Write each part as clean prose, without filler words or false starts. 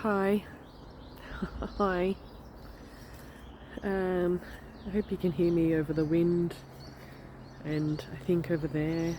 Hi. Hi. I hope you can hear me over the wind, and I think over there,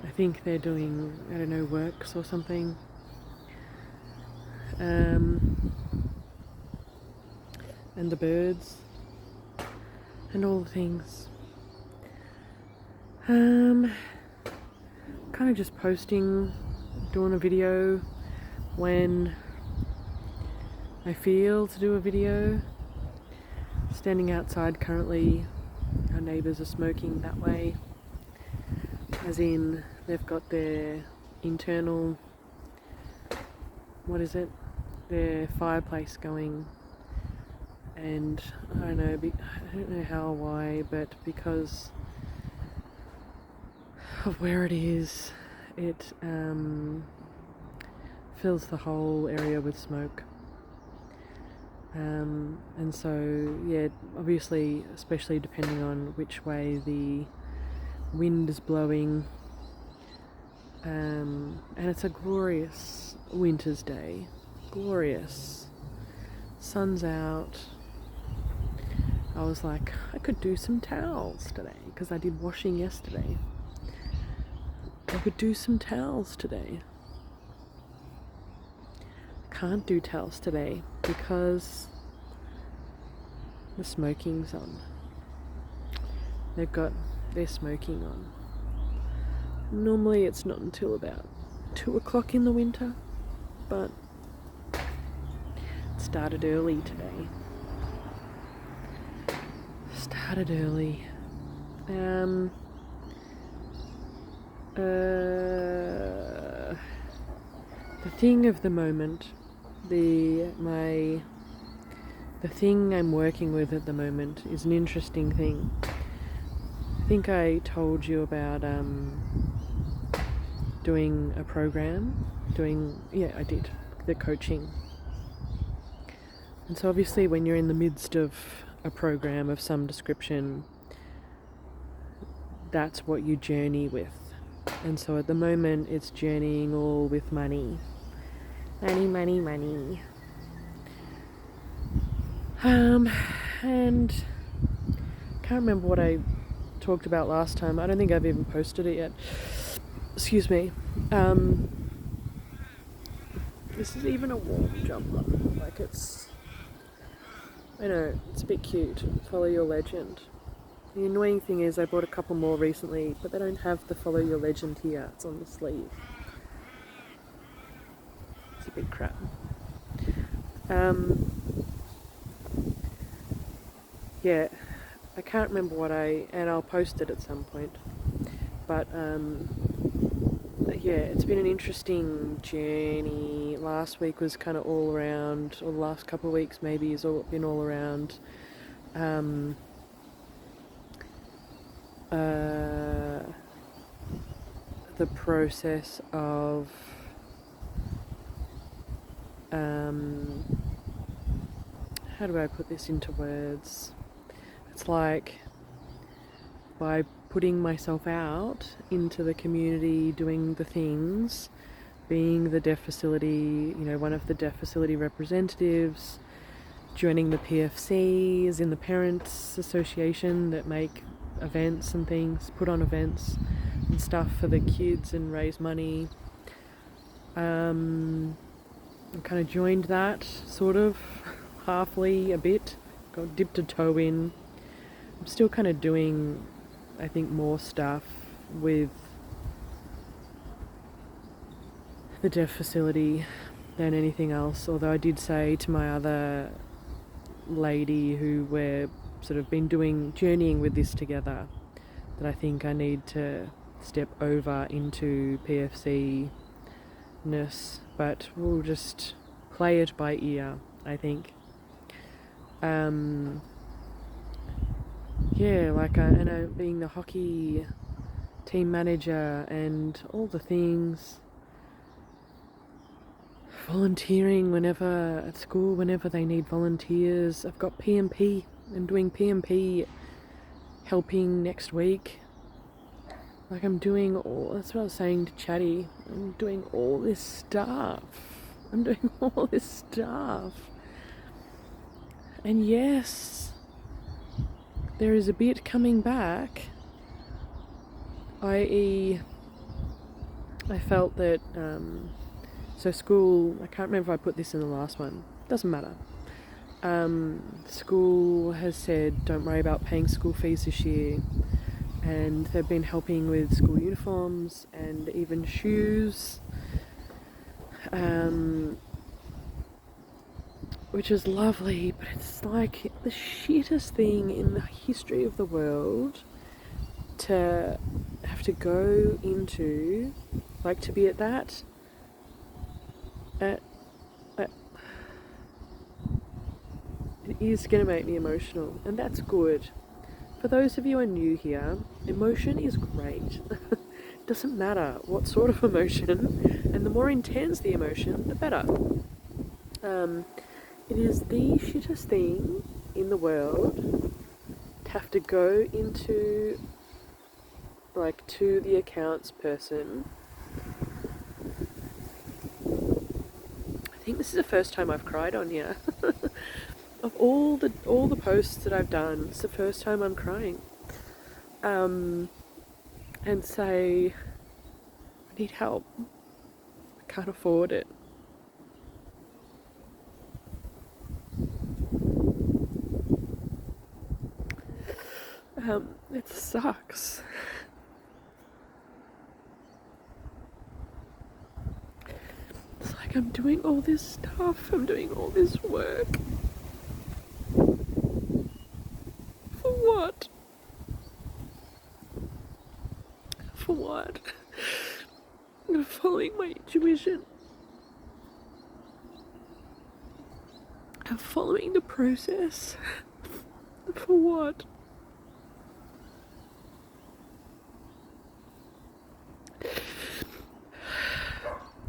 I think they're doing, I don't know, works or something. And the birds and all the things. Kind of just doing a video when I feel to do a video. Standing outside currently, our neighbours are smoking that way, as in they've got their internal, their fireplace going, and I don't know how or why, but because of where it is, it fills the whole area with smoke. And so, yeah, obviously, especially depending on which way the wind is blowing, and it's a glorious winter's day. Glorious. Sun's out. I was like, I could do some towels today, because I did washing yesterday. I could do some towels today. Can't do towels today because the smoking's on. They've got their smoking on. Normally it's not until about 2 o'clock in the winter, but it started early today. Started early. The thing of the moment, the thing I'm working with at the moment is an interesting thing. I think I told you about doing a program, I did, the coaching. And so obviously when you're in the midst of a program of some description, that's what you journey with. And so at the moment it's journeying all with money. Money. And can't remember what I talked about last time. I don't think I've even posted it yet. Excuse me. This is even a warm jumper. Like I know, it's a bit cute. Follow your legend. The annoying thing is I bought a couple more recently, but they don't have the follow your legend here. It's on the sleeve. It's a bit crap. Yeah, I can't remember and I'll post it at some point, but yeah, it's been an interesting journey. Last week was kind of all around, or the last couple of weeks maybe has been all around the process of how do I put this into words? It's like by putting myself out into the community, doing the things, being the deaf facility, one of the deaf facility representatives, joining the PFCs in the Parents Association that make events and things, put on events and stuff for the kids and raise money. I kind of joined that, sort of, halfly a bit, dipped a toe in. I'm still kind of doing, I think, more stuff with the deaf facility than anything else, although I did say to my other lady who we're sort of been journeying with this together, that I think I need to step over into PFC-ness, but we'll just play it by ear, I think. Being the hockey team manager and all the things, volunteering at school whenever they need volunteers. I've got PMP and doing PMP helping next week. Like that's what I was saying to Chatty, I'm doing all this stuff I'm doing all this stuff. And yes, there is a bit coming back, i.e. I felt that, so school, I can't remember if I put this in the last one, doesn't matter. School has said don't worry about paying school fees this year, and they've been helping with school uniforms and even shoes, which is lovely, but it's like the shittest thing in the history of the world to have to go into, like, to be at that, it is going to make me emotional, and that's good. For those of you who are new here, emotion is great. Doesn't matter what sort of emotion, and the more intense the emotion, the better. It is the shittest thing in the world to have to go into, like, to the accounts person. I think this is the first time I've cried on here. Of all the posts that I've done, it's the first time I'm crying. And say, I need help. I can't afford it. It sucks. It's like I'm doing all this stuff, I'm doing all this work. For what? For what? I'm following my intuition. I'm following the process. For what?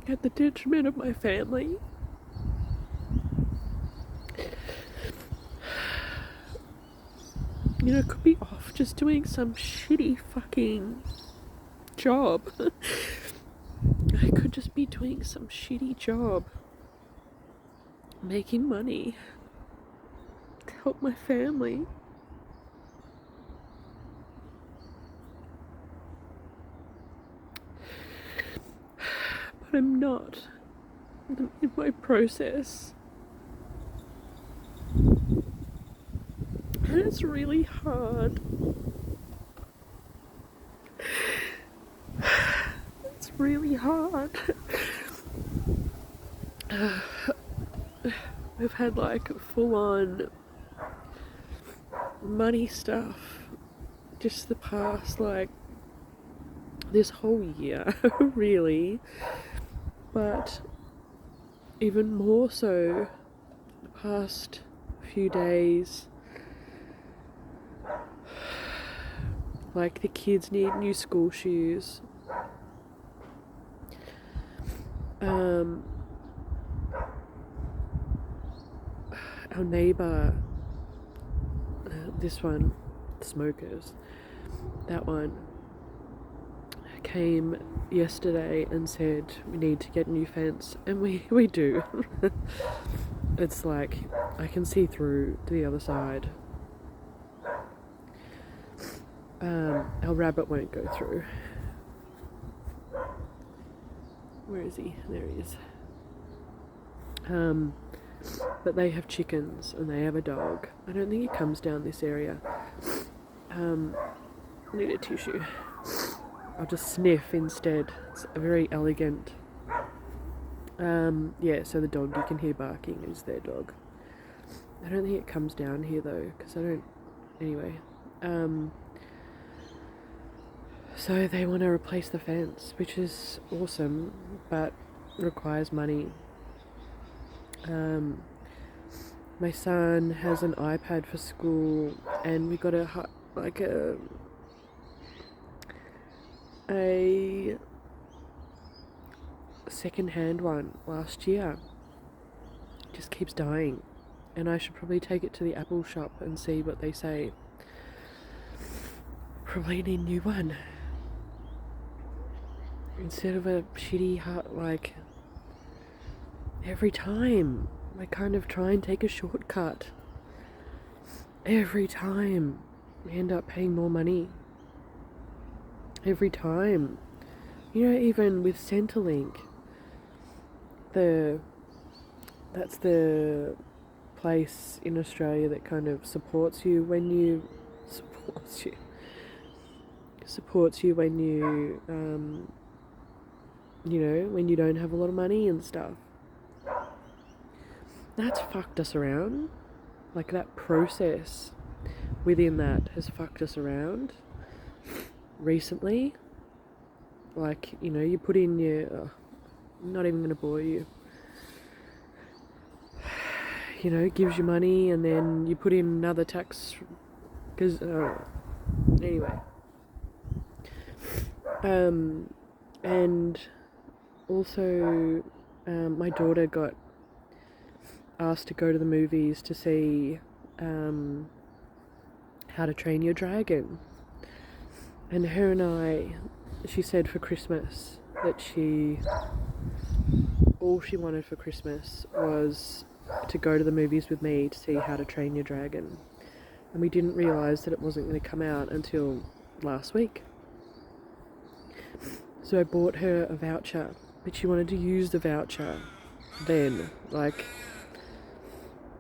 At the detriment of my family. You know, could be off just doing some shitty fucking job. I could just be doing some shitty job, making money to help my family. But I'm not. I'm in my process. And it's really hard. It's really hard. I've had like full on money stuff just the past, like, this whole year, really. But even more so the past few days. Like, the kids need new school shoes. Our neighbour, this one, Smokers, that one, came yesterday and said we need to get a new fence, and we do. It's like I can see through to the other side. Our rabbit won't go through. Where is he? There he is. But they have chickens and they have a dog. I don't think he comes down this area. I need a tissue. I'll just sniff instead. It's a very elegant. Yeah, so the dog you can hear barking is their dog. I don't think it comes down here though, because I don't. Anyway. So they want to replace the fence, which is awesome, but requires money. My son has an iPad for school, and we got a second-hand one last year. It just keeps dying, and I should probably take it to the Apple shop and see what they say. Probably need a new one instead of a shitty every time I kind of try and take a shortcut. Every time we end up paying more money. Every time. You know, even with Centrelink, that's the place in Australia that kind of supports you when you you know, when you don't have a lot of money and stuff. That's fucked us around. Like, that process within that has fucked us around recently. Like, you know, you put in your... I'm not even going to bore you. You know, gives you money and then you put in another tax... Because... anyway. And also, my daughter got asked to go to the movies to see How to Train Your Dragon. And her and I, she said for Christmas that all she wanted for Christmas was to go to the movies with me to see How to Train Your Dragon. And we didn't realise that it wasn't going to come out until last week. So I bought her a voucher, but she wanted to use the voucher then, like...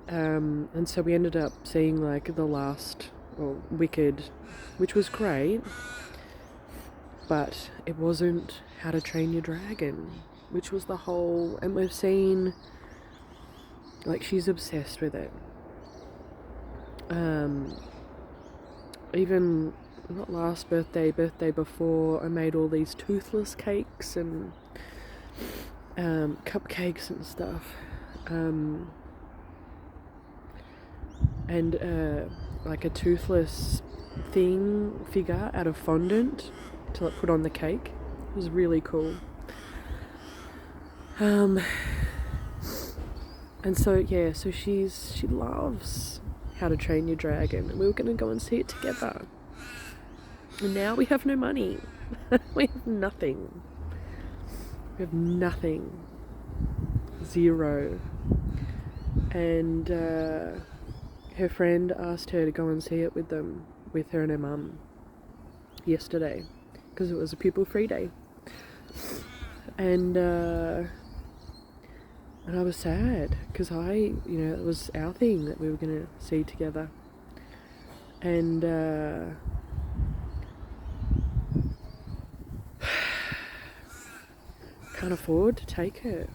and so we ended up seeing like the last, or Wicked, which was great, but it wasn't How to Train Your Dragon, which was the whole, and we've seen, like, she's obsessed with it. Even not last birthday before, I made all these toothless cakes and cupcakes and stuff. And like a toothless figure out of fondant to put on the cake. It was really cool. And so yeah, so she loves How to Train Your Dragon, and we were going to go and see it together. And now we have no money. We have nothing. We have nothing. Zero. And her friend asked her to go and see it with her and her mum yesterday, because it was a pupil-free day. And I was sad, because it was our thing that we were going to see together. And can't afford to take her.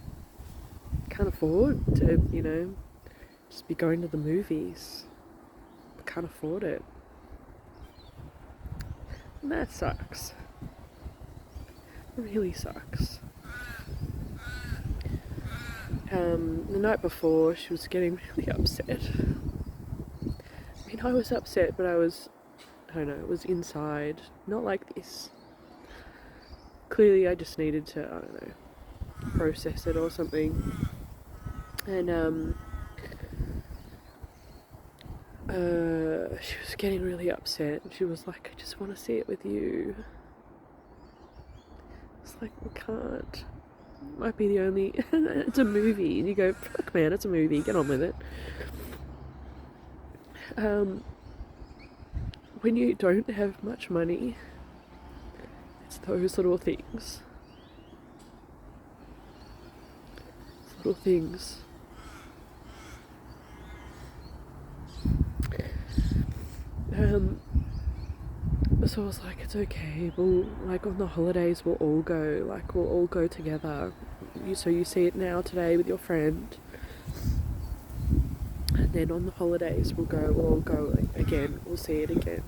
Can't afford to, just be going to the movies. I can't afford it. And that sucks. It really sucks. The night before, she was getting really upset. I mean, I was upset, but I don't know, it was inside. Not like this. Clearly, I just needed to, I don't know, process it or something. And, she was getting really upset. She was like, I just want to see it with you. It's like, we can't. It might be the only... It's a movie. And you go, fuck man, it's a movie. Get on with it. When you don't have much money, it's those little things. Little things. So I was like, it's okay, we'll, like, on the holidays we'll all go together. So you see it now today with your friend, and then on the holidays we'll all go again, we'll see it again.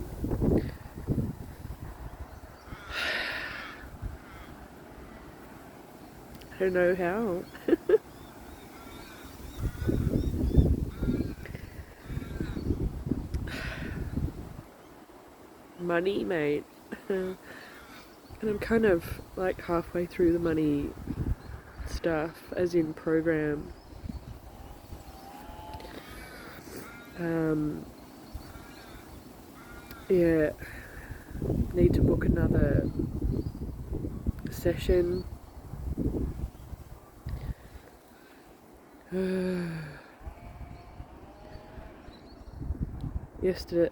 I don't know how. Money, mate. And I'm kind of like halfway through the money stuff, as in program. Yeah, need to book another session. Yesterday,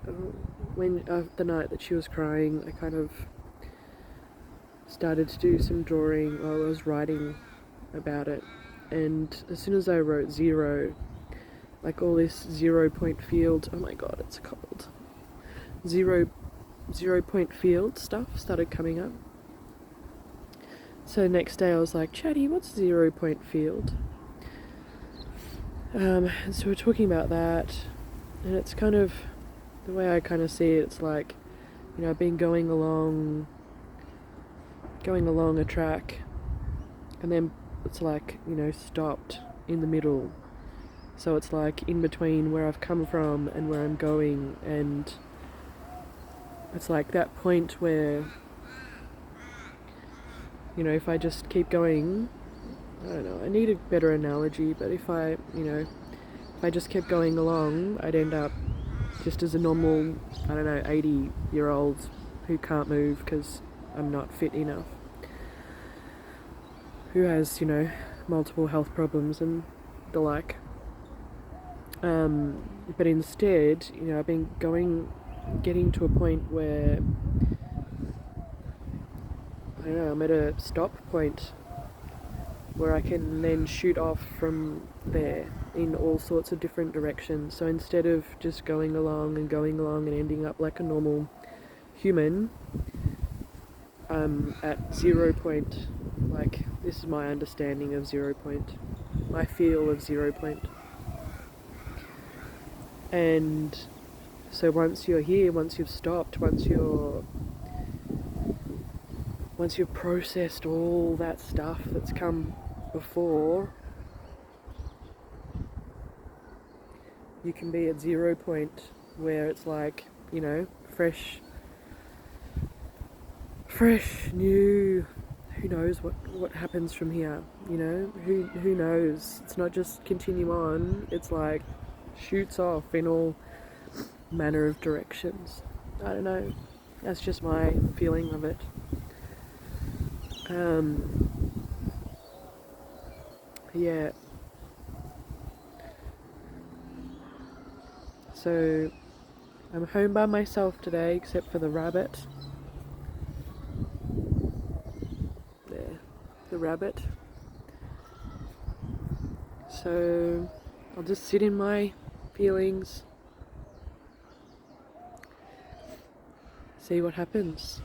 when the night that she was crying, I kind of started to do some drawing while I was writing about it, and as soon as I wrote zero, like all this 0 point field, oh my god, it's cold. Zero point field stuff started coming up. So next day I was like, Chatty, what's 0 point field? So we're talking about that, and it's kind of the way I kind of see it. It's like, I've been going along a track, and then it's like, stopped in the middle. So it's like in between where I've come from and where I'm going, and it's like that point where, if I just keep going, I don't know, I need a better analogy, but if I just kept going along, I'd end up just as a normal, 80-year-old who can't move because I'm not fit enough, who has, multiple health problems and the like. But instead, I've been getting to a point where, I don't know, I'm at a stop point where I can then shoot off from there in all sorts of different directions. So instead of just going along and ending up like a normal human, I'm at 0 point. Like, this is my understanding of 0 point, my feel of 0 point. And so once you're here, once you've stopped, once you've processed all that stuff that's come before, you can be at 0 point where it's like, fresh, new, who knows what happens from here, who knows? It's not just continue on, it's like shoots off in all manner of directions. I don't know, that's just my feeling of it. Yeah. So I'm home by myself today, except for the rabbit. There, the rabbit. So I'll just sit in my feelings, see what happens.